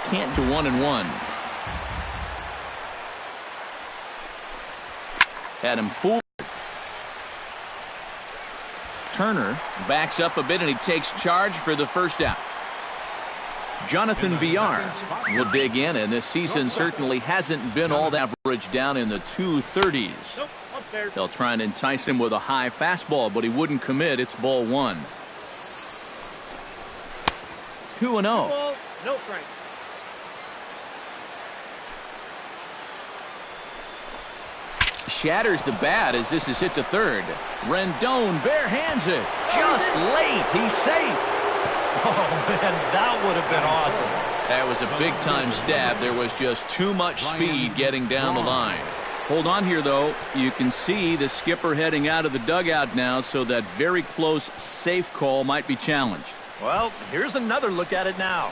Can't to 1-1. Had him fooled. Turner backs up a bit and he takes charge for the first out. Jonathan Villar will dig in, and this season certainly hasn't been all that average, down in the 230s. They'll try and entice him with a high fastball, but he wouldn't commit. It's ball one. 2-0. No strike. Shatters the bat as this is hit to third. Rendon bare hands it. Just late. He's safe. Oh, man, that would have been awesome. That was a big-time stab. There was just too much speed getting down the line. Hold on here, though. You can see the skipper heading out of the dugout now, so that very close safe call might be challenged. Well, here's another look at it now.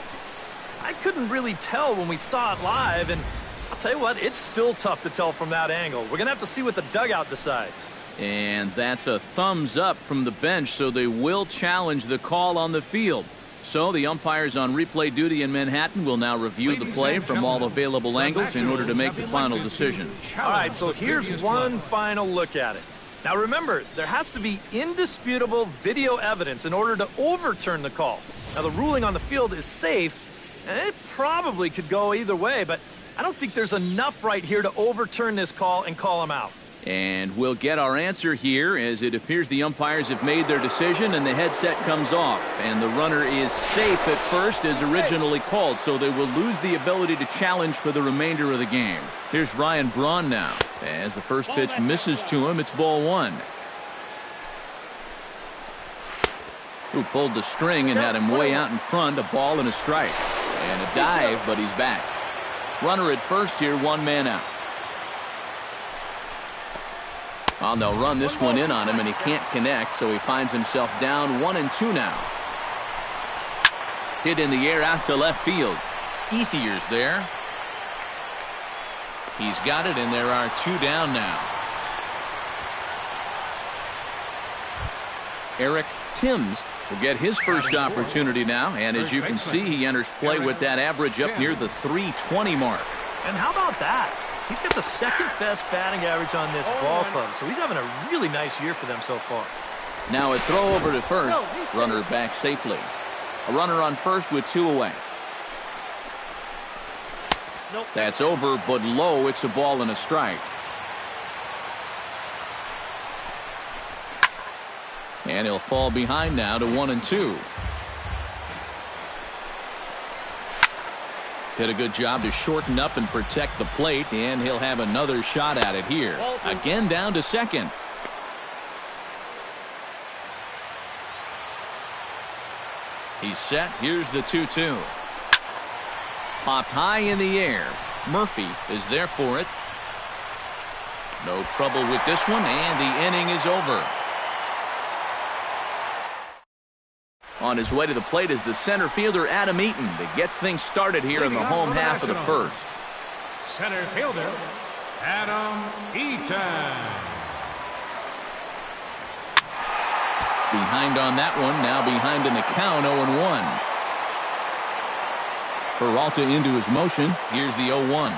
I couldn't really tell when we saw it live, and I'll tell you what, it's still tough to tell from that angle. We're going to have to see what the dugout decides. And that's a thumbs up from the bench, so they will challenge the call on the field. So the umpires on replay duty in Manhattan will now review the play from all available angles in order to make the final decision. All right, so here's one final look at it. Now remember, there has to be indisputable video evidence in order to overturn the call. Now the ruling on the field is safe, and it probably could go either way, but I don't think there's enough right here to overturn this call and call him out. And we'll get our answer here, as it appears the umpires have made their decision and the headset comes off. And the runner is safe at first as originally called, so they will lose the ability to challenge for the remainder of the game. Here's Ryan Braun now. As the first pitch misses to him, it's ball one. Who pulled the string and had him way out in front, a ball and a strike. And a dive, but he's back. Runner at first here, one man out. Well, they'll run this one in on him, and he can't connect, so he finds himself down 1-2 now. Hit in the air out to left field. Ethier's there. He's got it, and there are two down now. Eric Timms will get his first opportunity now, and as you can see, he enters play with that average up near the 320 mark. And how about that? He's got the second best batting average on this ball club, so he's having a really nice year for them so far. Now a throw over to first. Runner back safely. A runner on first with two away. That's over, but low. It's a ball and a strike. And he'll fall behind now to 1-2. Did a good job to shorten up and protect the plate, and he'll have another shot at it here. Again down to second. He's set. Here's the 2-2. Popped high in the air. Murphy is there for it. No trouble with this one, and the inning is over. On his way to the plate is the center fielder, Adam Eaton, to get things started here in the home half of the first. Center fielder, Adam Eaton. Behind on that one, now behind in the count, 0-1. Peralta into his motion. Here's the 0-1.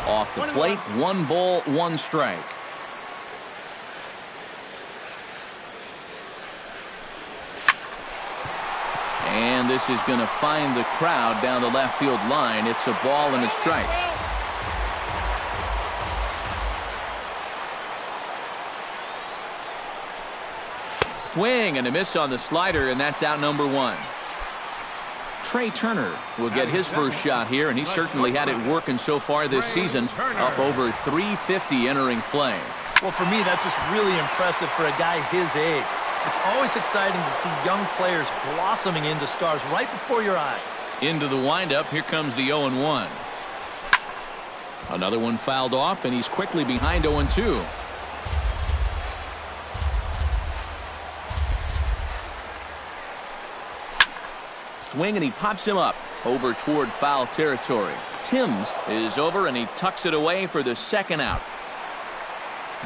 Off the plate, 1 ball, 1 strike. And this is going to find the crowd down the left field line. It's a ball and a strike. Swing and a miss on the slider, and that's out number 1. Trey Turner will get his first shot here, and he certainly had it working so far this season. Up over 350 entering play. Well, for me, that's just really impressive for a guy his age. It's always exciting to see young players blossoming into stars right before your eyes. Into the windup, here comes the 0-1. Another one fouled off, and he's quickly behind 0-2. Swing, and he pops him up over toward foul territory. Timms is over, and he tucks it away for the second out.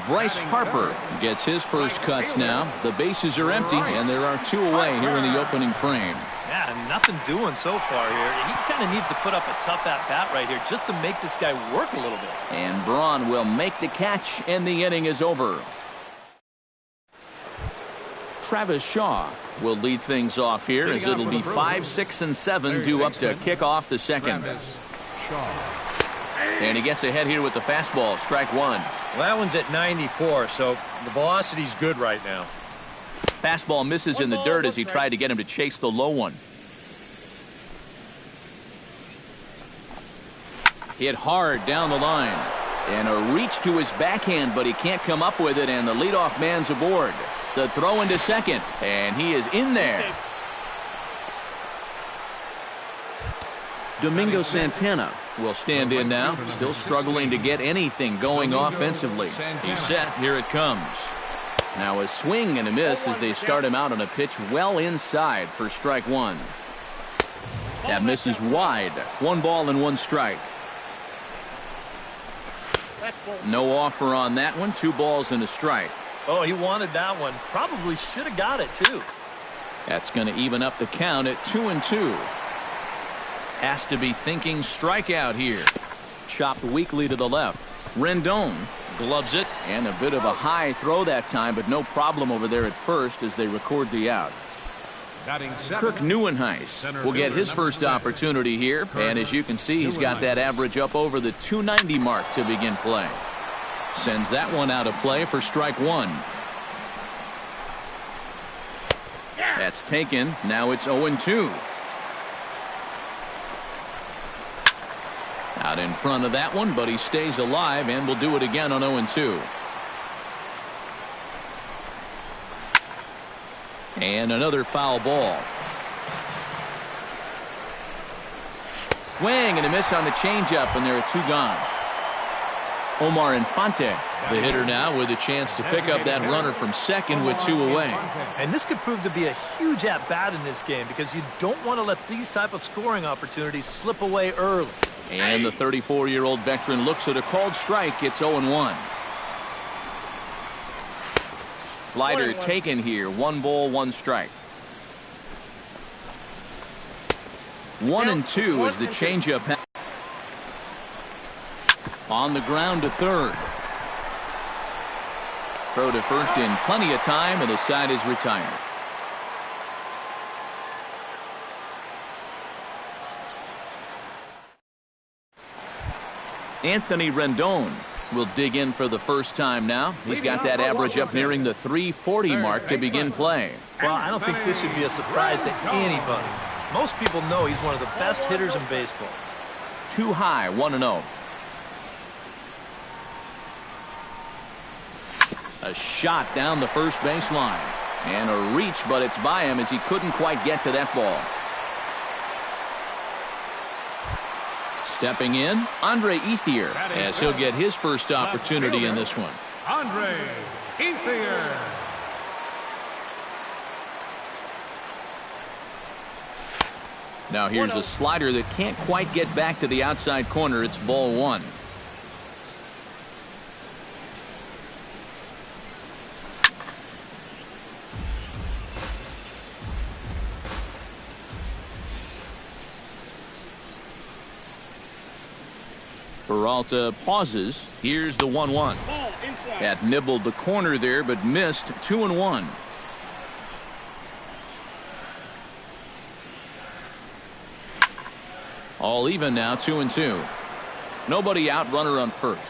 Bryce Harper gets his first cuts now. The bases are empty, and there are 2 away here in the opening frame. Yeah, Yeah, nothing doing so far here. He kind of needs to put up a tough at-bat right here just to make this guy work a little bit. And Braun will make the catch, and the inning is over. Travis Shaw will lead things off here as it'll be 5, 6, and 7 due up to kick off the second. And he gets ahead here with the fastball, strike one. Well, that one's at 94, so the velocity's good right now. Fastball misses in the dirt as he tried to get him to chase the low one. Hit hard down the line. And a reach to his backhand, but he can't come up with it, and the leadoff man's aboard. The throw into second, and he is in there. Domingo Santana will stand in now, still struggling to get anything going offensively. He's set, here it comes. Now a swing and a miss as they start him out on a pitch well inside for strike one. That misses wide. 1 ball and 1 strike. No offer on that one. 2 balls and a strike. Oh, he wanted that one. Probably should have got it, too. That's going to even up the count at 2-2. Has to be thinking strikeout here. Chopped weakly to the left. Rendon gloves it, and a bit of a high throw that time, but no problem over there at first as they record the out. Kirk Neuenhuis will get his first opportunity here, and as you can see, he's got that average up over the 290 mark to begin play. Sends that one out of play for strike one. That's taken. Now it's 0-2. Out in front of that one, but he stays alive and will do it again on 0-2. And another foul ball. Swing and a miss on the changeup, and there are 2 gone. Omar Infante, the hitter now, with a chance to pick up that runner from second with 2 away. And this could prove to be a huge at-bat in this game because you don't want to let these type of scoring opportunities slip away early. And the 34-year-old veteran looks at a called strike. It's 0-1. Slider taken here. 1 ball, 1 strike. 1-2 is the changeup. On the ground to third. Throw to first in plenty of time, and the side is retired. Anthony Rendon will dig in for the first time now. He's got that average up nearing the 340 mark to begin play. Well, I don't think this should be a surprise to anybody. Most people know he's one of the best hitters in baseball. Too high, 1-0. A shot down the first baseline. And a reach, but it's by him as he couldn't quite get to that ball. Stepping in, Andre Ethier, as he'll get his first opportunity in this one. Andre Ethier. Now here's a slider that can't quite get back to the outside corner. It's ball 1. Peralta pauses. Here's the 1-1. That nibbled the corner there, but missed. 2-1. All even now, 2-2. Nobody out, runner on first.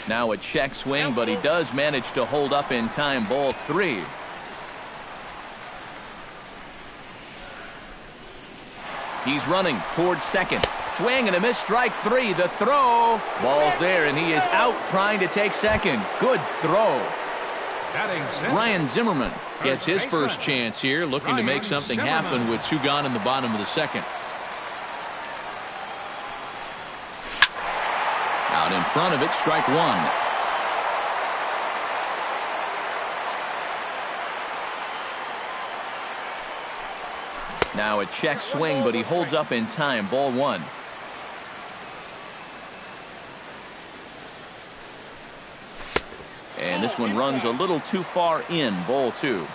Now a check swing, but he does manage to hold up in time. Ball 3. He's running towards second. Swing and a miss, strike 3. The throw. Ball's there, and he is out trying to take second. Good throw. Ryan Zimmerman gets his first chance here, looking to make something happen with 2 gone in the bottom of the second. Out in front of it, strike 1. Now a check swing, but he holds up in time. Ball 1. And this this one runs a little too far in. Ball 2.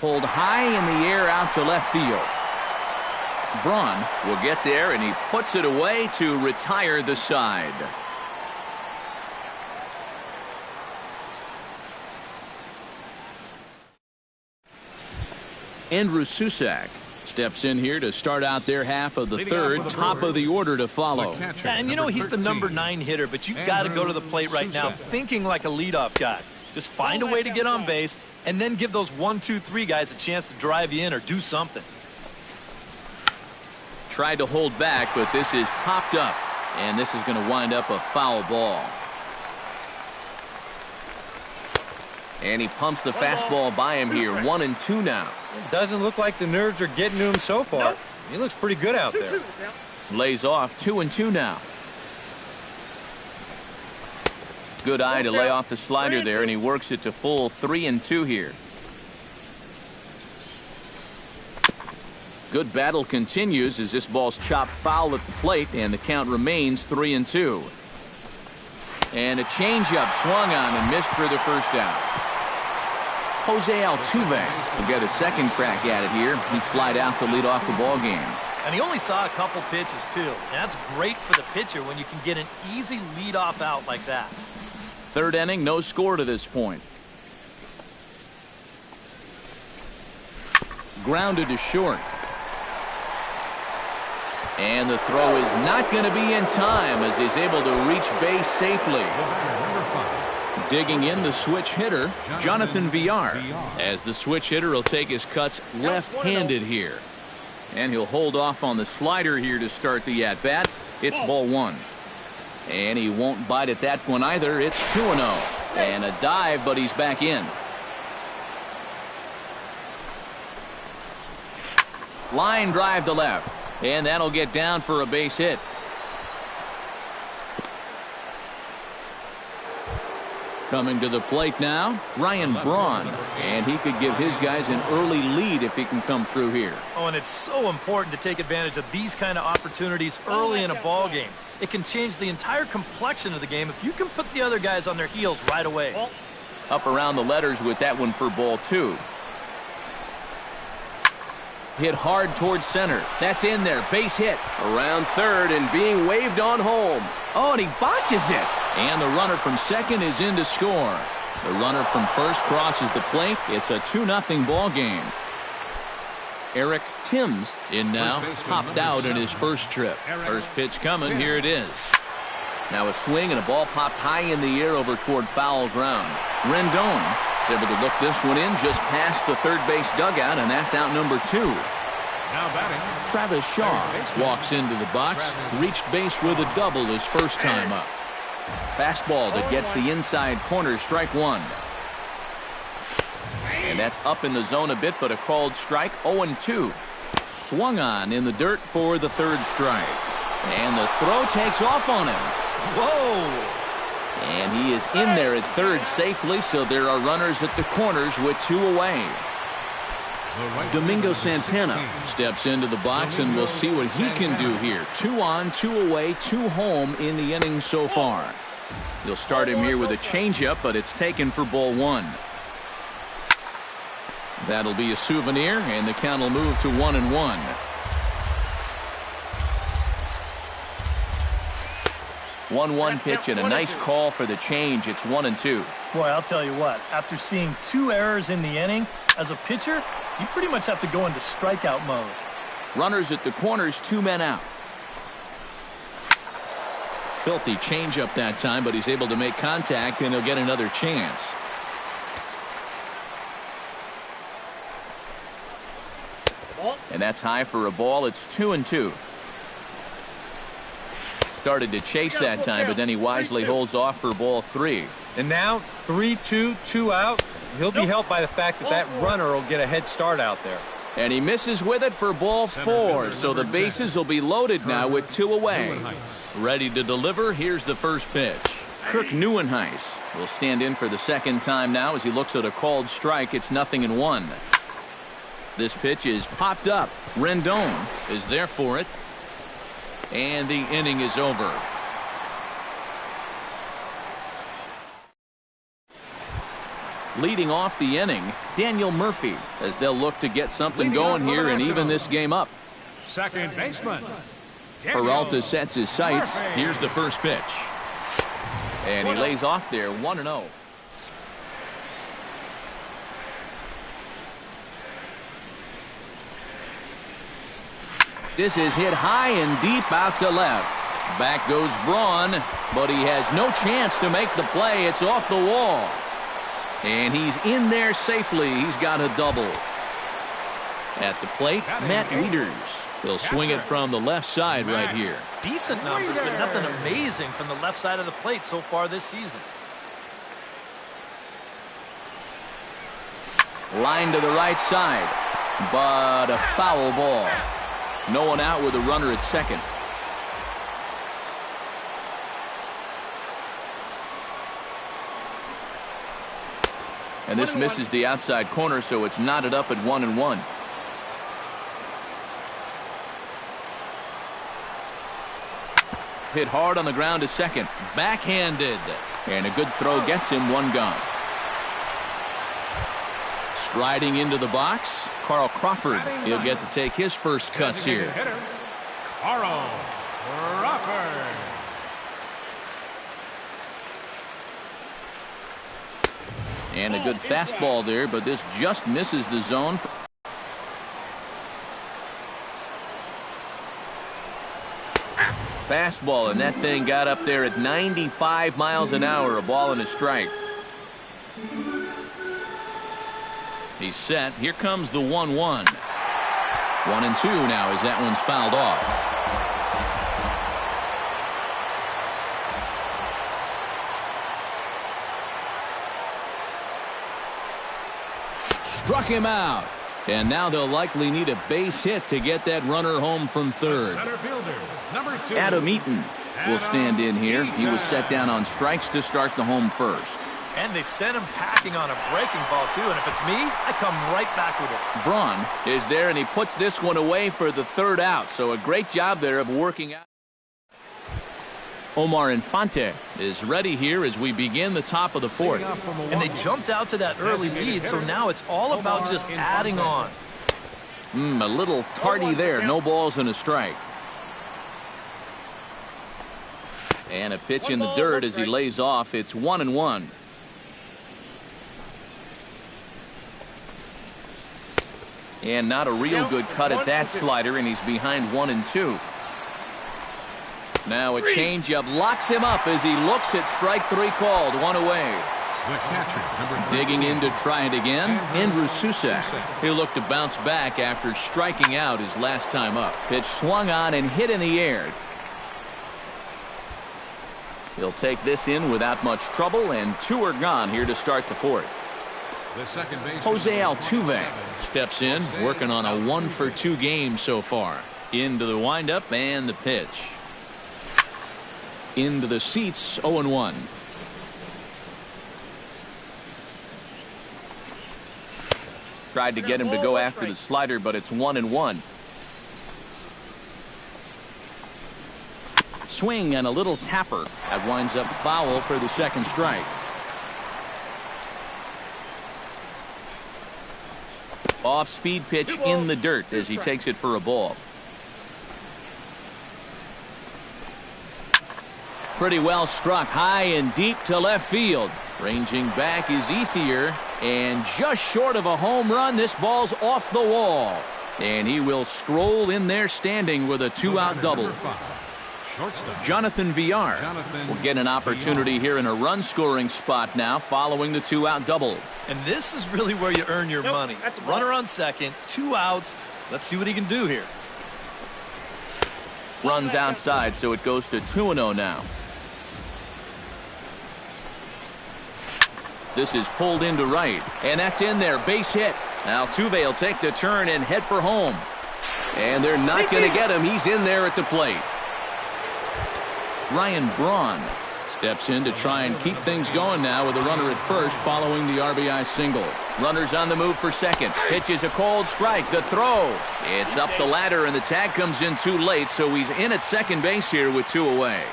Pulled high in the air out to left field. Braun will get there, and he puts it away to retire the side. Andrew Susac steps in here to start out their half of the third. Top of the order to follow. And you know, he's the number 9 hitter, but you've got to go to the plate right now thinking like a leadoff guy. Just find a way to get on base and then give those 1, 2, 3 guys a chance to drive you in or do something. Tried to hold back, but this is popped up, and this is going to wind up a foul ball. And he pumps the fastball by him here. 1-2 now. It doesn't look like the nerves are getting to him so far. He looks pretty good out there. Lays off. 2-2 now. Good eye to lay off the slider there, and he works it to full 3-2 here. Good battle continues as this ball's chopped foul at the plate, and the count remains 3-2. And a changeup swung on and missed for the first out. Jose Altuve will get a second crack at it here. He flied out to lead off the ball game. And he only saw a couple pitches, too. And that's great for the pitcher when you can get an easy leadoff out like that. Third inning, no score to this point. Grounded to short. And the throw is not going to be in time as he's able to reach base safely. Digging in the switch hitter, Jonathan Villar, as the switch hitter will take his cuts left-handed here. And he'll hold off on the slider here to start the at-bat. It's ball 1. And he won't bite at that one either. It's 2-0. And a dive, but he's back in. Line drive to left. And that'll get down for a base hit. Coming to the plate now, Ryan Braun. And he could give his guys an early lead if he can come through here. Oh, and it's so important to take advantage of these kind of opportunities early in a ball game. It can change the entire complexion of the game if you can put the other guys on their heels right away. Up around the letters with that one for ball 2. Hit hard towards center. That's in there. Base hit. Around third and being waved on home. Oh, and he botches it. And the runner from second is in to score. The runner from first crosses the plate. It's a 2-0 ball game. Eric Timms in now. Popped out in his first trip. First pitch coming. Here it is. Now a swing and a ball popped high in the air over toward foul ground. Rendon is able to look this one in just past the third base dugout, and that's out number 2. Now batting, Travis Shaw walks into the box. Reached base with a double his first time up. Fastball that gets the inside corner. Strike 1. And that's up in the zone a bit, but a called strike. 0-2. Swung on in the dirt for the third strike. And the throw takes off on him. Whoa! And he is in there at third safely, so there are runners at the corners with 2 away. Domingo Santana steps into the box, and we'll see what he can do here. 2 on, 2 away, 2 home in the inning so far. You'll start him here with a changeup, but it's taken for ball 1. That'll be a souvenir, and the count will move to 1-1. One pitch and a nice call for the change. It's 1-2. Boy, I'll tell you what, after seeing 2 errors in the inning, as a pitcher, you pretty much have to go into strikeout mode. Runners at the corners, 2 men out. Filthy changeup that time, but he's able to make contact, and he'll get another chance. And that's high for a ball. It's 2-2. Started to chase that time, but then he wisely holds off for ball 3. And now 3-2, 2 out. He'll be helped by the fact that that runner will get a head start out there. And he misses with it for ball 4, so the bases will be loaded now with 2 away. Ready to deliver. Here's the first pitch. Kirk Neuenhuis will stand in for the second time now as he looks at a called strike. It's 0-1. This pitch is popped up. Rendon is there for it. And the inning is over. Leading off the inning, Daniel Murphy, as they'll look to get something going here and even this game up. Second baseman. Peralta sets his sights. Here's the first pitch. And he lays off there 1-0. This is hit high and deep out to left. Back goes Braun, but he has no chance to make the play. It's off the wall. And he's in there safely. He's got a double. At the plate, Matt Wieters. He'll swing it from the left side right here. Decent numbers, but nothing amazing from the left side of the plate so far this season. Line to the right side, but a foul ball. No one out with a runner at second. And this misses the outside corner, so it's knotted up at 1-1. Hit hard on the ground to second. Backhanded. And a good throw gets him one gone. Striding into the box, Carl Crawford. He'll get to take his first cuts here. Carl Crawford. And a good fastball there, but this just misses the zone. Fastball, and that thing got up there at 95 miles an hour, a ball and a strike. He's set. Here comes the 1-1. 1-2 now as that one's fouled off. Struck him out. And now they'll likely need a base hit to get that runner home from third. Center fielder, number 2. Adam Eaton will stand in here. He was set down on strikes to start the home first. And they sent him packing on a breaking ball, too. And if it's me, I come right back with it. Braun is there, and he puts this one away for the third out. So a great job there of working out. Omar Infante is ready here as we begin the top of the fourth. And they jumped out to that early lead, so now it's all about just adding on. A little tardy there. No balls and a strike. And a pitch in the dirt as he lays off. It's 1-1. And not a real good cut at that slider, and he's behind 1-2. Now a changeup locks him up as he looks at strike three called. One away. The catcher, number 13. Digging in to try it again, Andrew Susak. He'll look to bounce back after striking out his last time up. Pitch swung on and hit in the air. He'll take this in without much trouble, and two are gone here to start the fourth. The second base. Jose Altuve steps in, working on a 1-for-2 game so far. Into the windup and the pitch. Into the seats, 0-1. Tried to get him to go after the slider, but it's 1-1. Swing and a little tapper. That winds up foul for the second strike. Off-speed pitch in the dirt as he takes it for a ball. Pretty well struck high and deep to left field. Ranging back is Ethier, and just short of a home run, this ball's off the wall. And he will stroll in there standing with a two-out double. Jonathan Villar will get an opportunity here in a run-scoring spot now following the two-out double. And this is really where you earn your money. Runner on second, 2 outs. Let's see what he can do here. Runs outside, so it goes to 2-0 now. This is pulled into right, and that's in there. Base hit. Altuve will take the turn and head for home. And they're not going to get him. He's in there at the plate. Ryan Braun steps in to try and keep things going now with a runner at first following the RBI single. Runners on the move for second. Pitch is a cold strike. The throw. It's up the ladder, and the tag comes in too late, so he's in at second base here with 2 away.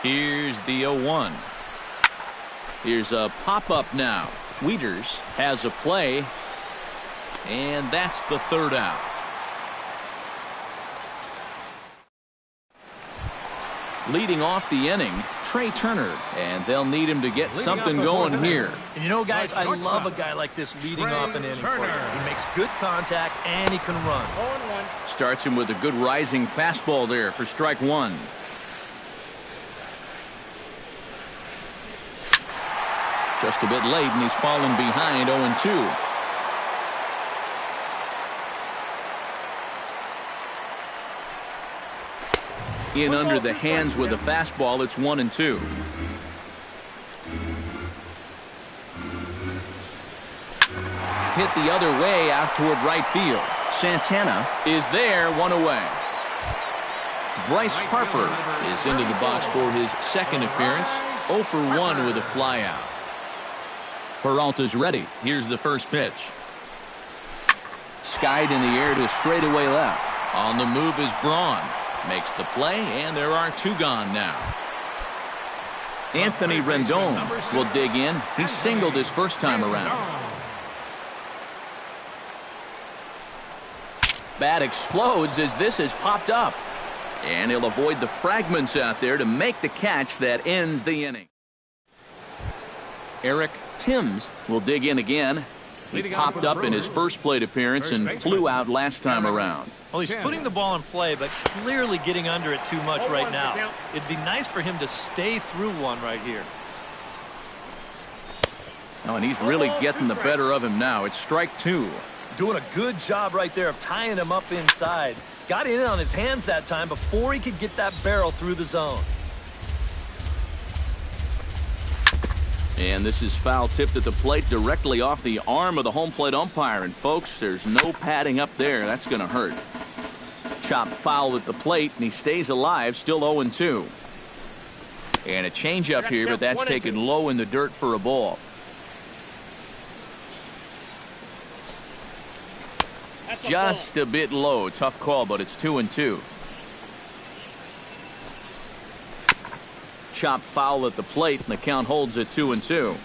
Here's the 0-1. Here's a pop-up now. Wieters has a play, and that's the third out. Leading off the inning, Trey Turner, and they'll need him to get something going here. And you know, guys, I love a guy like this leading off an inning for you. He makes good contact, and he can run. Starts him with a good rising fastball there for strike one. Just a bit late, and he's fallen behind 0-2. In under the hands with a fastball, it's 1-2. Hit the other way out toward right field. Santana is there, one away. Bryce Harper is into the box for his second appearance. 0 for 1 with a flyout. Peralta's ready. Here's the first pitch. Skied in the air to straightaway left. On the move is Braun. Makes the play, and there are two gone now. Anthony Rendon will dig in. He singled his first time around. Bat explodes as this has popped up. And he'll avoid the fragments out there to make the catch that ends the inning. Eric Timms will dig in again. He popped up in his first plate appearance and flew out last time around. Well, he's putting the ball in play, but clearly getting under it too much right now. It'd be nice for him to stay through one right here. Oh, and he's really getting the better of him now. It's strike two. Doing a good job right there of tying him up inside. Got in on his hands that time before he could get that barrel through the zone. And this is foul tipped at the plate directly off the arm of the home plate umpire. And folks, there's no padding up there. That's going to hurt. Chopped foul at the plate, and he stays alive, still 0-2. And a changeup here, but that's taken low in the dirt for a ball. Just a bit low. Tough call, but it's 2-2. Chop foul at the plate, and the count holds at 2-2.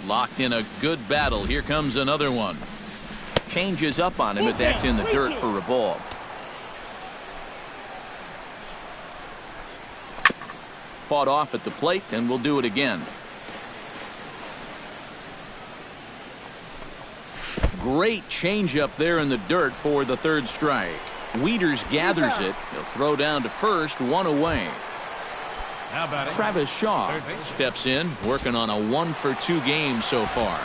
Locked in a good battle. Here comes another one. Changes up on him, but that's in the dirt for a ball. Fought off at the plate, and we'll do it again. Great changeup there in the dirt for the third strike. Wieters gathers it. He'll throw down to first, one away. Travis Shaw steps in, working on a 1-for-2 game so far.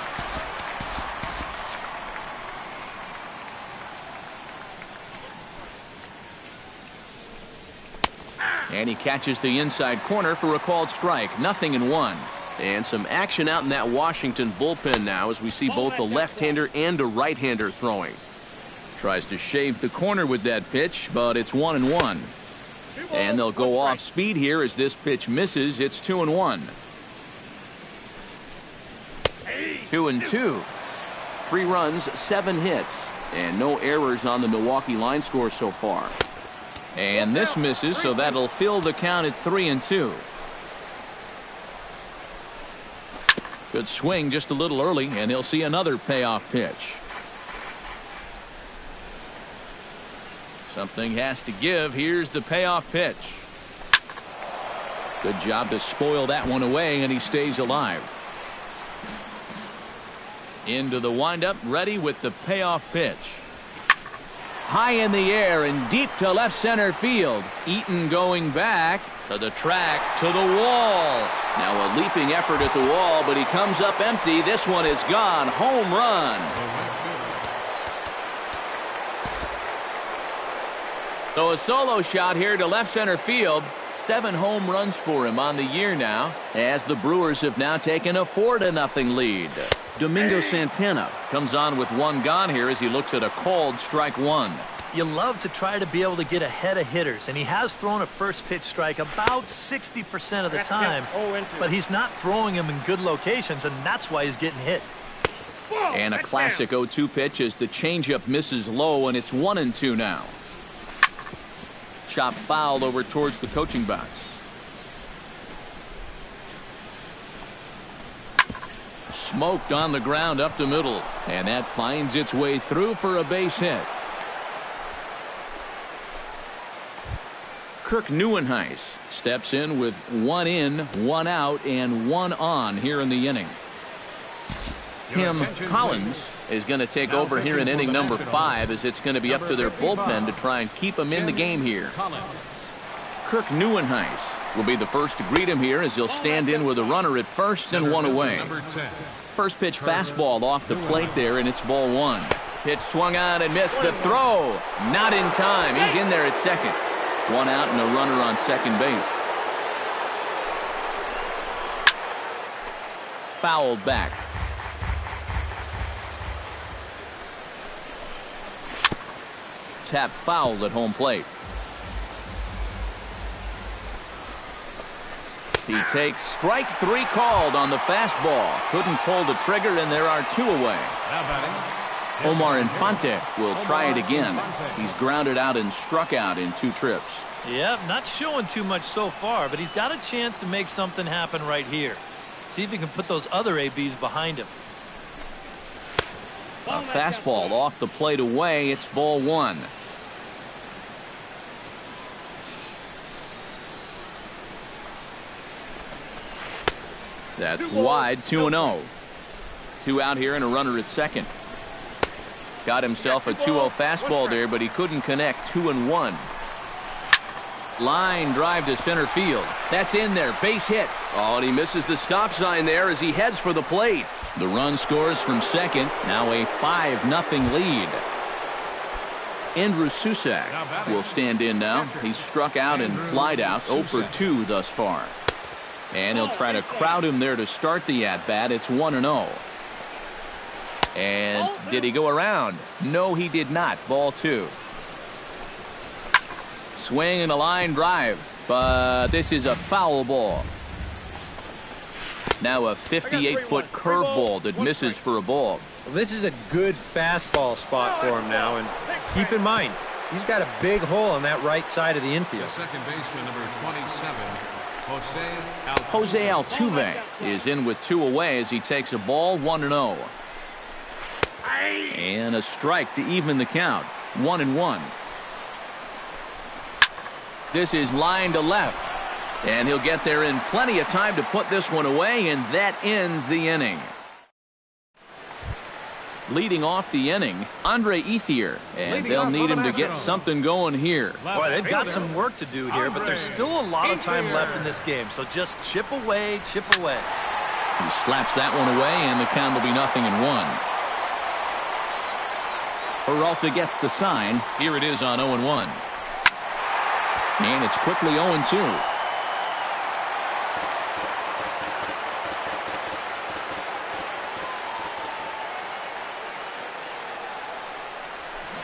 And he catches the inside corner for a called strike. 0-1. And some action out in that Washington bullpen now as we see both a left-hander and a right-hander throwing. Tries to shave the corner with that pitch, but it's 1-1. And they'll go off speed here as this pitch misses. It's 2-1. 2-2. 3 runs, 7 hits, and no errors on the Milwaukee line score so far. And this misses, so that'll fill the count at 3-2. Good swing just a little early, and he'll see another payoff pitch. Something has to give. Here's the payoff pitch. Good job to spoil that one away, and he stays alive. Into the windup, ready with the payoff pitch. High in the air and deep to left center field. Eaton going back to the track, to the wall. Now a leaping effort at the wall, but he comes up empty. This one is gone. Home run. So a solo shot here to left center field. 7 home runs for him on the year now, as the Brewers have now taken a 4-0 lead. Domingo Santana comes on with 1 gone here as he looks at a called strike 1. You love to try to be able to get ahead of hitters, and he has thrown a first pitch strike about 60% of the time, but he's not throwing them in good locations, and that's why he's getting hit. And a classic 0-2 pitch as the changeup misses low, and it's 1-2 now. Chop fouled over towards the coaching box. Smoked on the ground up the middle, and that finds its way through for a base hit. Kirk Neuenhuis steps in with 1 in, 1 out, and 1 on here in the inning. Tim Collins is going to take over here in inning number 5, as it's going to be up to their bullpen to try and keep him in the game here. Kirk Neuenhuis will be the first to greet him here, as he'll stand in with a runner at first and 1 away. First pitch fastball off the plate there, and it's ball 1. Pitch swung on and missed. The throw not in time. He's in there at second. 1 out and a runner on second base. Fouled back. Tap foul at home plate. He takes strike 3 called on the fastball. Couldn't pull the trigger, and there are 2 away. Omar Infante will try it again. He's grounded out and struck out in 2 trips. Yep, not showing too much so far, but he's got a chance to make something happen right here. See if he can put those other ABs behind him. A fastball off the plate away. It's ball 1. That's wide, 2-0. 2 out here and a runner at second. Got himself a 2-0 fastball there, but he couldn't connect. 2-1. Line drive to center field. That's in there. Base hit. Oh, and he misses the stop sign there as he heads for the plate. The run scores from second. Now a 5-0 lead. Andrew Susak will stand in now. He's struck out and flied out. 0 for 2 thus far. And he'll try to crowd him there to start the at-bat. It's 1-0. And did he go around? No, he did not. Ball 2. Swing and a line drive, but this is a foul ball. Now a 58-foot curveball that misses for a ball. Well, this is a good fastball spot for him now, and keep in mind, he's got a big hole on that right side of the infield. The second baseman, number 27, Jose Altuve is in with 2 away as he takes a ball. 1-0. And a strike to even the count. 1-1. This is line to left, and he'll get there in plenty of time to put this one away, and that ends the inning. Leading off the inning, Andre Ethier, and they'll need him to get something going here. Boy, they've got some work to do here, but there's still a lot of time left in this game, so just chip away, chip away. He slaps that one away, and the count will be 0-1. Peralta gets the sign. Here it is on 0-1. And it's quickly 0-2.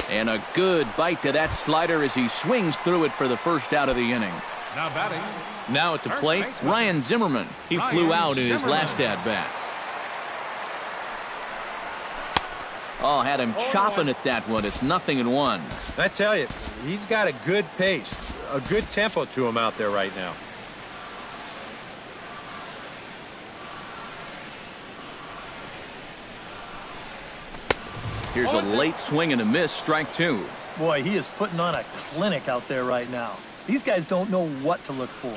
And a good bite to that slider as he swings through it for the first out of the inning. Now batting. Now at the plate, Ryan Zimmerman. He flew out in his last at-bat. Oh, had him chopping at that one. It's 0-1. I tell you, he's got a good pace, a good tempo to him out there right now. Here's a late swing and a miss, strike 2. Boy, he is putting on a clinic out there right now. These guys don't know what to look for.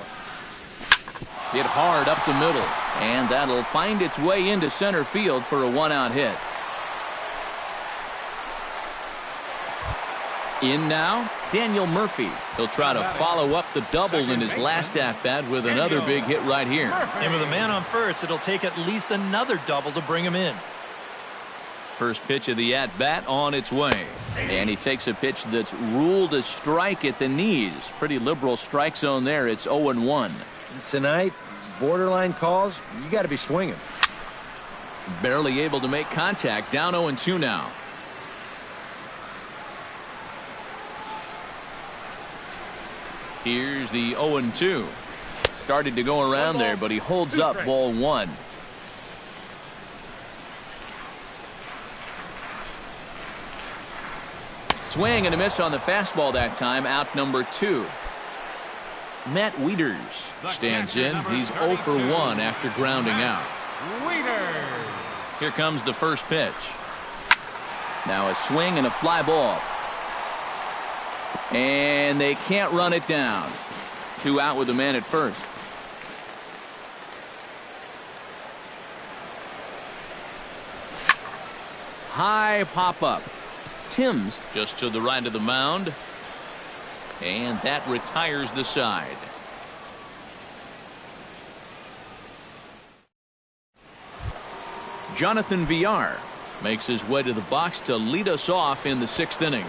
Hit hard up the middle, and that'll find its way into center field for a 1-out hit. In now, Daniel Murphy. He'll try to follow up the double in his last at-bat with another big hit right here. And with a man on first, it'll take at least another double to bring him in. First pitch of the at-bat on its way. And he takes a pitch that's ruled a strike at the knees. Pretty liberal strike zone there. It's 0-1. Tonight, borderline calls, you got to be swinging. Barely able to make contact. Down 0-2 now. Here's the 0-2. Started to go around there, but he holds up. Ball 1. Swing and a miss on the fastball that time. Out number 2. Matt Wieters stands in. He's 0 for 1 after grounding out. Leaders. Here comes the first pitch. Now a swing and a fly ball. And they can't run it down. 2 out with the man at first. High pop-up. Timms just to the right of the mound. And that retires the side. Jonathan Villar makes his way to the box to lead us off in the 6th inning.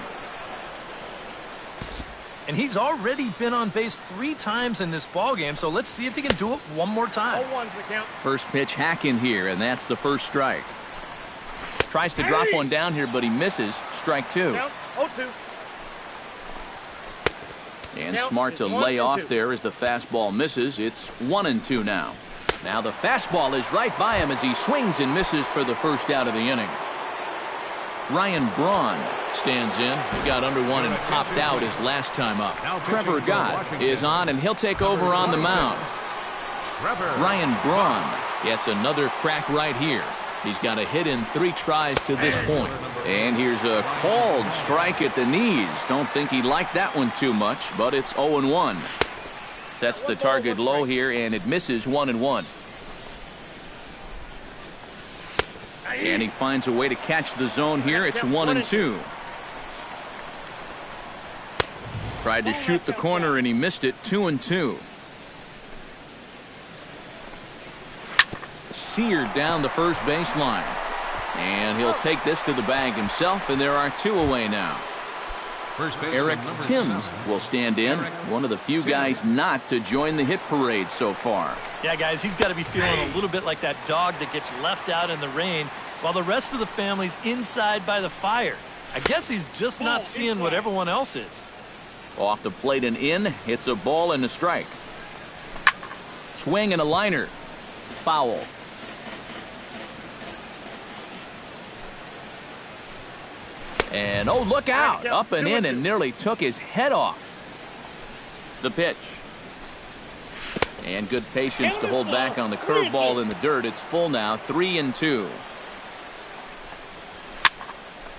And he's already been on base 3 times in this ballgame, so let's see if he can do it one more time. First pitch hack in here, and that's the first strike. Tries to drop one down here, but he misses. Strike 2. And smart to lay off there as the fastball misses. It's 1-2 now. Now the fastball is right by him as he swings and misses for the first out of the inning. Ryan Braun stands in. He got under one and popped out his last time up. Trevor Gott is on, and he'll take over on the mound. Ryan Braun gets another crack right here. He's got a hit in 3 tries to this point. And here's a called strike at the knees. Don't think he liked that one too much, but it's 0-1. Sets the target low here, and it misses 1-1. And he finds a way to catch the zone here. It's 1-2. Tried to shoot the corner, and he missed it. 2-2. Seared down the first baseline. And he'll take this to the bag himself, and there are 2 away now. Eric Timms will stand in, one of the few guys not to join the hit parade so far. Yeah, guys, he's got to be feeling a little bit like that dog that gets left out in the rain while the rest of the family's inside by the fire. I guess he's just not seeing what everyone else is. Off the plate and in, it's a ball and a strike. Swing and a liner. Foul. And, oh, look out. Up and in and nearly took his head off. The pitch. And good patience to hold back on the curveball in the dirt. It's full now, 3-2.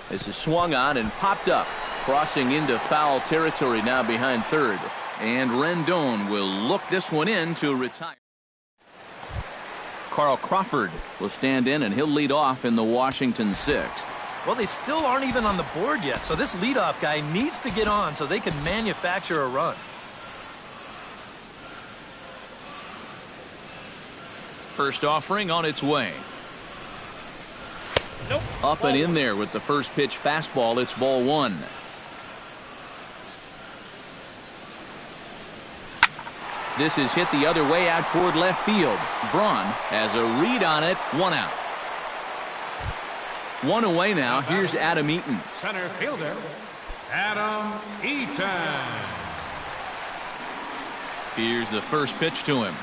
This is swung on and popped up. Crossing into foul territory now behind third. And Rendon will look this one in to retire. Carl Crawford will stand in, and he'll lead off in the Washington 6th. Well, they still aren't even on the board yet, so this leadoff guy needs to get on so they can manufacture a run. First offering on its way. Nope. Up and in there with the first pitch fastball. It's ball 1. This is hit the other way out toward left field. Braun has a read on it. 1 out. 1 away now. Here's Adam Eaton. Center fielder, Adam Eaton. Here's the first pitch to him.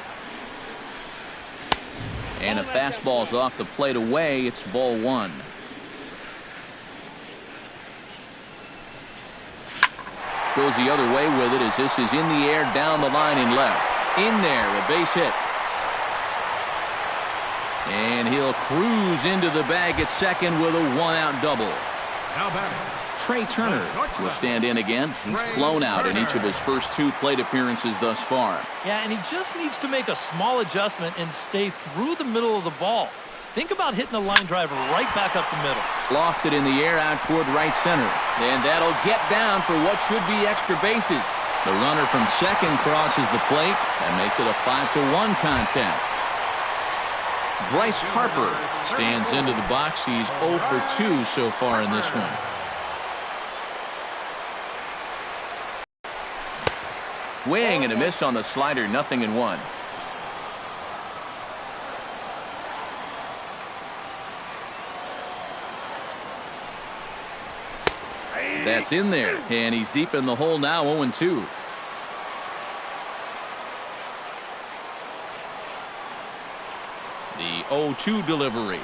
And a fastball's off the plate away. It's ball 1. Goes the other way with it as this is in the air down the line in left. In there, a base hit. And he'll cruise into the bag at second with a 1-out double. Now batting, Trey Turner will stand in again. He's flown out in each of his first 2 plate appearances thus far. Yeah, and he just needs to make a small adjustment and stay through the middle of the ball. Think about hitting a line drive right back up the middle. Lofted in the air out toward right center. And that'll get down for what should be extra bases. The runner from second crosses the plate and makes it a 5-1 contest. Bryce Harper stands into the box. He's 0 for 2 so far in this one. Swing and a miss on the slider. 0-1. That's in there, and he's deep in the hole now. 0-2. The 0-2 delivery.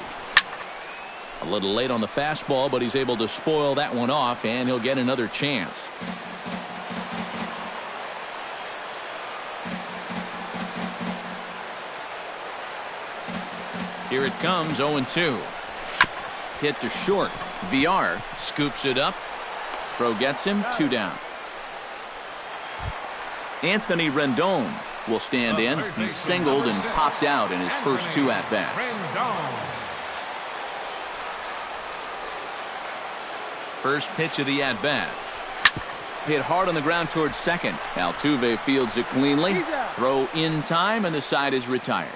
A little late on the fastball, but he's able to spoil that one off, and he'll get another chance. Here it comes, 0-2. Hit to short. VR scoops it up. Throw gets him, 2 down. Anthony Rendon will stand in. He's singled and popped out in his first 2 at-bats. First pitch of the at-bat. Hit hard on the ground towards second. Altuve fields it cleanly. Throw in time, and the side is retired.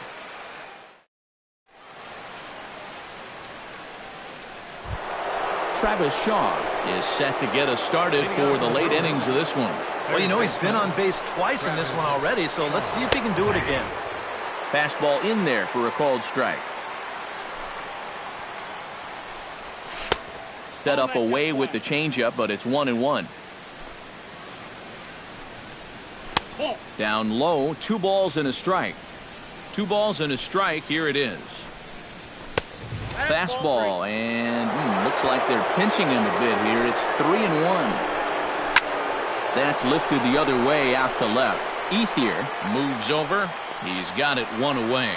Travis Shaw is set to get us started for the late innings of this one. Well, you know, he's been on base twice in this one already, so let's see if he can do it again. Fastball in there for a called strike. Set up away with the changeup, but it's 1-1. Down low, 2 balls and a strike. 2 balls and a strike. Here it is. Fastball, and looks like they're pinching him a bit here. It's 3-1. That's lifted the other way out to left. Ethier moves over. He's got it 1 away.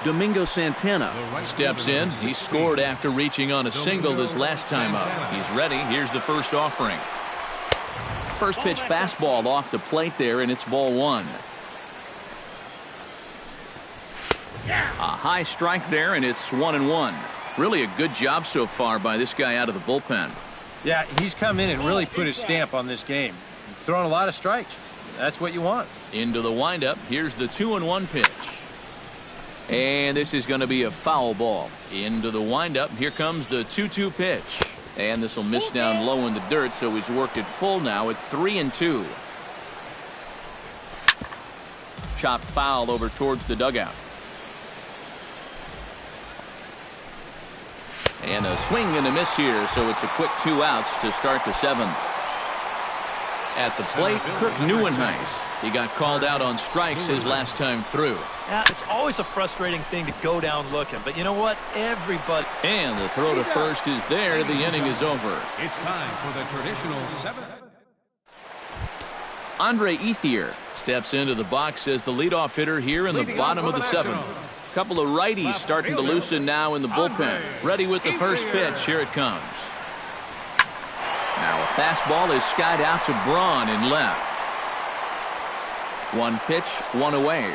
Domingo Santana steps in. He scored after reaching on a single his last time up. He's ready. Here's the first offering. First pitch fastball off the plate there, and it's ball 1. A high strike there, and it's 1-1. Really a good job so far by this guy out of the bullpen. Yeah, he's come in and really put his stamp on this game. He's thrown a lot of strikes. That's what you want. Into the windup. Here's the 2-1 pitch. And this is going to be a foul ball. Into the windup. Here comes the 2-2 pitch. And this will miss down low in the dirt, so he's worked it full now at 3-2. Chopped foul over towards the dugout. And a swing and a miss here, so it's a quick 2 outs to start the 7th. At the plate, Kirk Neuenhuis. He got called out on strikes his last time through. Yeah, it's always a frustrating thing to go down looking, but you know what? Everybody. And the throw to first is there. The inning is over. It's time for the traditional 7th. Andre Ethier steps into the box as the leadoff hitter here in the bottom of the 7th. Couple of righties starting to loosen now in the bullpen. Ready with the first pitch. Here it comes. Now a fastball is skied out to Braun in left. 1 pitch, 1 away.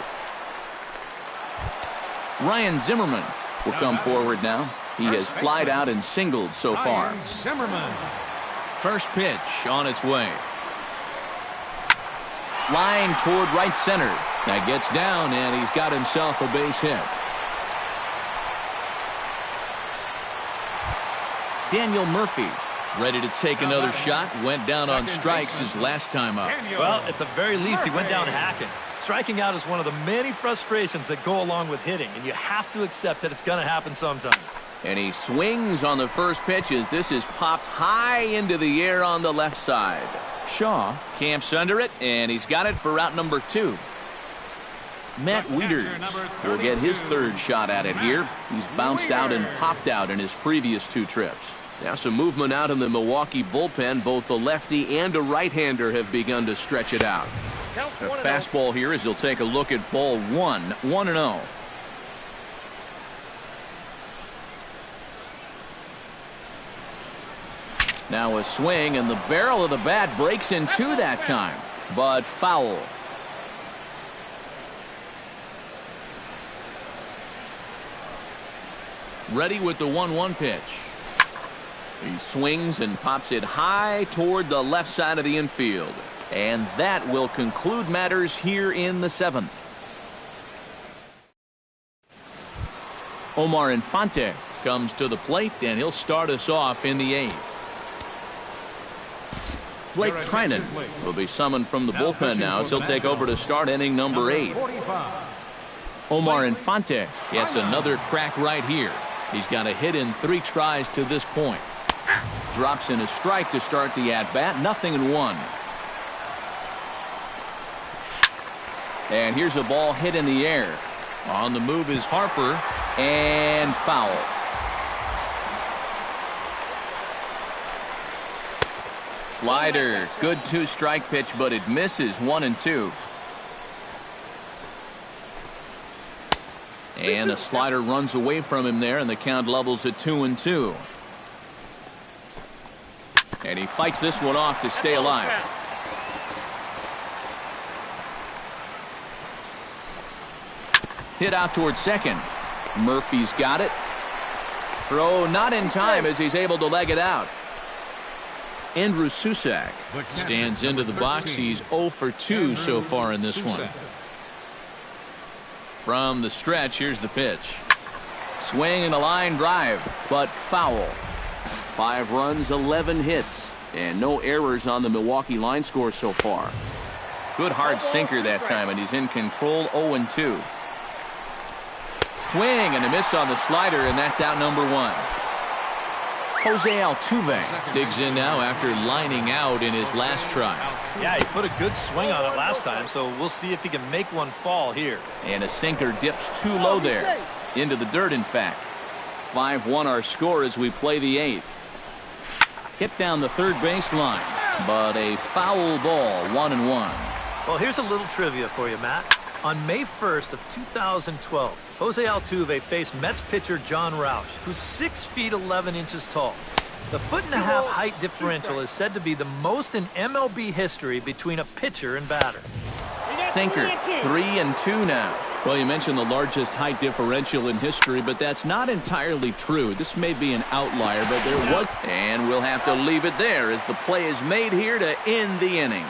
Ryan Zimmerman will come forward now. He has flied out and singled so far. Zimmerman. First pitch on its way. Line toward right center. That gets down, and he's got himself a base hit. Daniel Murphy ready to take another shot. Went down on strikes his last time up. Well, at the very least, he went down hacking. Striking out is one of the many frustrations that go along with hitting, and you have to accept that it's going to happen sometimes. And he swings on the first pitch as this is popped high into the air on the left side. Shaw camps under it, and he's got it for route number 2. Matt Wieters will get his 3rd shot at it here. He's bounced out and popped out in his previous 2 trips. Now some movement out in the Milwaukee bullpen. Both a lefty and a right-hander have begun to stretch it out. A fastball here as he'll take a look at ball 1. 1-0. Now a swing, and the barrel of the bat breaks in 2 that time, but foul. Ready with the 1-1 pitch. He swings and pops it high toward the left side of the infield. And that will conclude matters here in the 7th. Omar Infante comes to the plate, and he'll start us off in the 8th. Blake Trinan will be summoned from the bullpen now as he'll take over to start inning number 8. Omar Infante gets another crack right here. He's got a hit in 3 tries to this point. Drops in a strike to start the at-bat. 0-1. And here's a ball hit in the air. On the move is Harper, and foul. Slider, good 2-strike pitch, but it misses. 1-2. And a slider runs away from him there, and the count levels at 2-2. And he fights this one off to stay alive. Hit out towards second. Murphy's got it. Throw not in time as he's able to leg it out. Andrew Susak stands into the box. He's 0 for 2 so far in this one. From the stretch, here's the pitch. Swing and a line drive, but foul. 5 runs, 11 hits, and no errors on the Milwaukee line score so far. Good hard sinker that time, and he's in control. 0-2. Swing and a miss on the slider, and that's out number 1. Jose Altuve digs in now after lining out in his last try. Yeah, he put a good swing on it last time, so we'll see if he can make one fall here. And a sinker dips too low there. Into the dirt, in fact. 5-1 our score as we play the 8th. Hit down the third baseline, but a foul ball, 1-1. Well, here's a little trivia for you, Matt. On May 1st of 2012, Jose Altuve faced Mets pitcher John Roush, who's 6 feet 11 inches tall. The 1.5-foot height differential is said to be the most in MLB history between a pitcher and batter. Sinker, 3-2 now. Well, you mentioned the largest height differential in history, but that's not entirely true. This may be an outlier, but there was. And we'll have to leave it there as the play is made here to end the inning.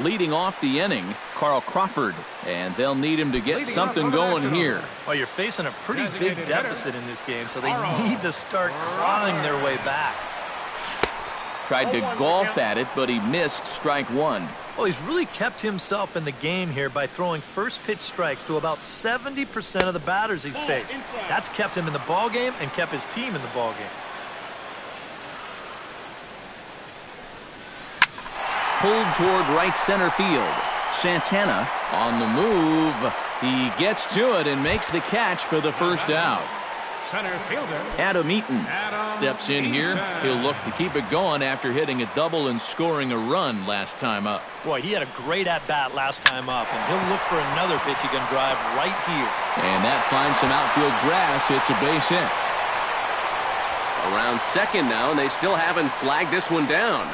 Leading off the inning, Carl Crawford, and they'll need him to get something going here. Well, you're facing a pretty big deficit in this game, so they need to start clawing their way back. Tried to golf at it, but he missed strike 1. Well, he's really kept himself in the game here by throwing first pitch strikes to about 70% of the batters he's faced. That's kept him in the ballgame and kept his team in the ballgame. Pulled toward right center field. Santana on the move. He gets to it and makes the catch for the first out. Center fielder Adam Eaton steps in here. He'll look to keep it going after hitting a double and scoring a run last time up. Boy, he had a great at-bat last time up, and he'll look for another pitch he can drive right here. And that finds some outfield grass. It's a base hit. Around second now, and they still haven't flagged this one down.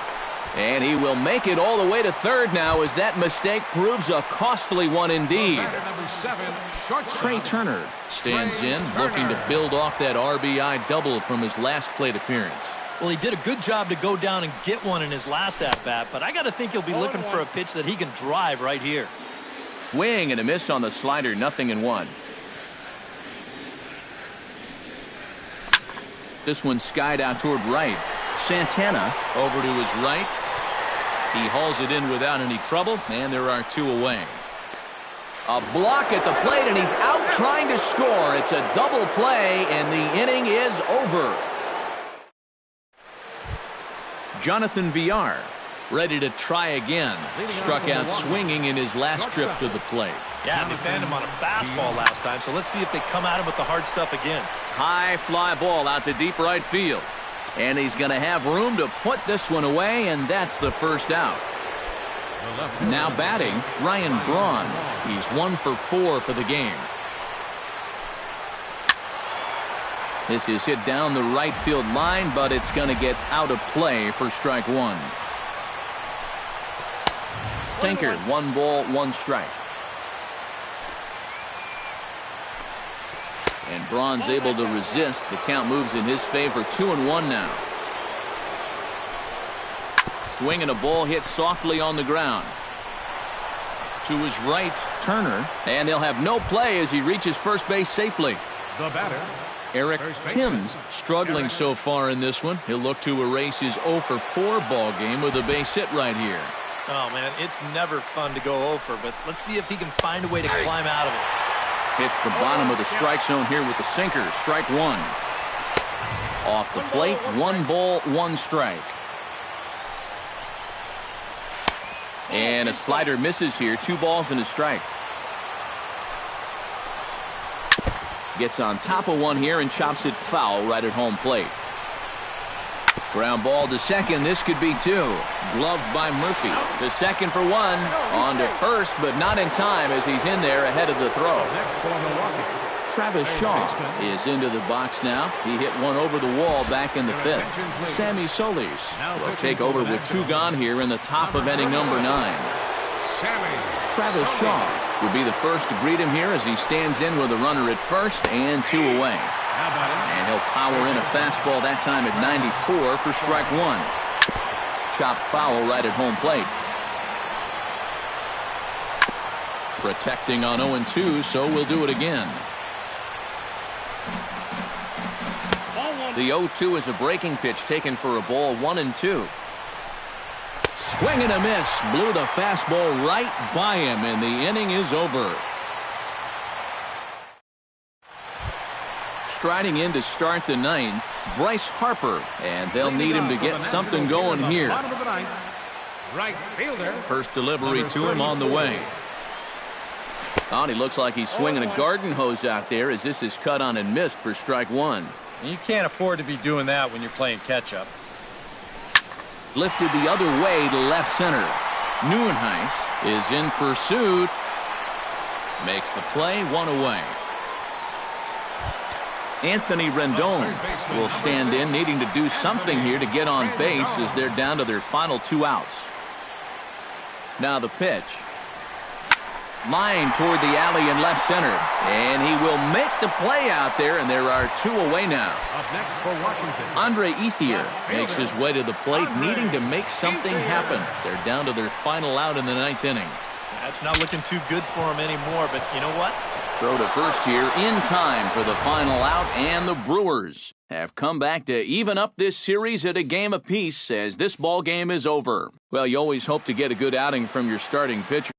And he will make it all the way to third now as that mistake proves a costly one indeed. number 7, shortstop. Trey Turner stands in, looking to build off that RBI double from his last plate appearance. Well, he did a good job to go down and get one in his last at-bat, but I got to think he'll be looking for a pitch that he can drive right here. Swing and a miss on the slider, 0-1. This one skied out toward right. Santana over to his right. He hauls it in without any trouble, and there are 2 away. A block at the plate, and he's out trying to score. It's a double play, and the inning is over. Jonathan Villar ready to try again. Struck out swinging in his last trip to the plate. Yeah, they fanned him on a fastball last time, so let's see if they come at him with the hard stuff again. High fly ball out to deep right field. And he's going to have room to put this one away, and that's the first out. Now batting, Ryan Braun. He's 1 for 4 for the game. This is hit down the right field line, but it's going to get out of play for strike 1. Sinker, 1 ball, 1 strike. And Braun's able to resist. The count moves in his favor. 2-1 now. Swing and a ball hit softly on the ground. To his right, Turner. And they'll have no play as he reaches first base safely. The batter, Eric Timms struggling so far in this one. He'll look to erase his 0 for 4 ball game with a base hit right here. Oh, man, it's never fun to go over, but let's see if he can find a way to climb out of it. Hits the bottom of the strike zone here with the sinker. Strike 1. Off the plate, 1 ball, 1 strike. And a slider misses here. 2 balls and a strike. Gets on top of one here and chops it foul right at home plate. Ground ball to second. This could be two. Gloved by Murphy. To second for one. On to first, but not in time as he's in there ahead of the throw. Next for Milwaukee. Travis Shaw is into the box now. He hit one over the wall back in the fifth. Sammy Solis will take over with two gone here in the top of inning number 9. Travis Shaw would be the first to greet him here as he stands in with a runner at first and 2 away. And he'll power in a fastball that time at 94 for strike 1. Chopped foul right at home plate. Protecting on 0-2, so we'll do it again. The 0-2 is a breaking pitch taken for a ball 1-2. Swing and a miss. Blew the fastball right by him, and the inning is over. Striding in to start the 9th, Bryce Harper, and they'll need him to get something going here. Right fielder. First delivery to him on the way. Oh, he looks like he's swinging a garden hose out there as this is cut on and missed for strike 1. You can't afford to be doing that when you're playing catch-up. Lifted the other way to left center. Neuenhuis is in pursuit. Makes the play, 1 away. Anthony Rendon will stand in, needing to do something here to get on base as they're down to their final 2 outs. Now the pitch. Line toward the alley in left center. And he will make the play out there, and there are 2 away now. Up next for Washington. Andre Ethier makes his way to the plate, needing to make something happen. They're down to their final out in the 9th inning. That's not looking too good for him anymore, but you know what? Throw to first here in time for the final out, and the Brewers have come back to even up this series at a game apiece as this ball game is over. Well, you always hope to get a good outing from your starting pitcher.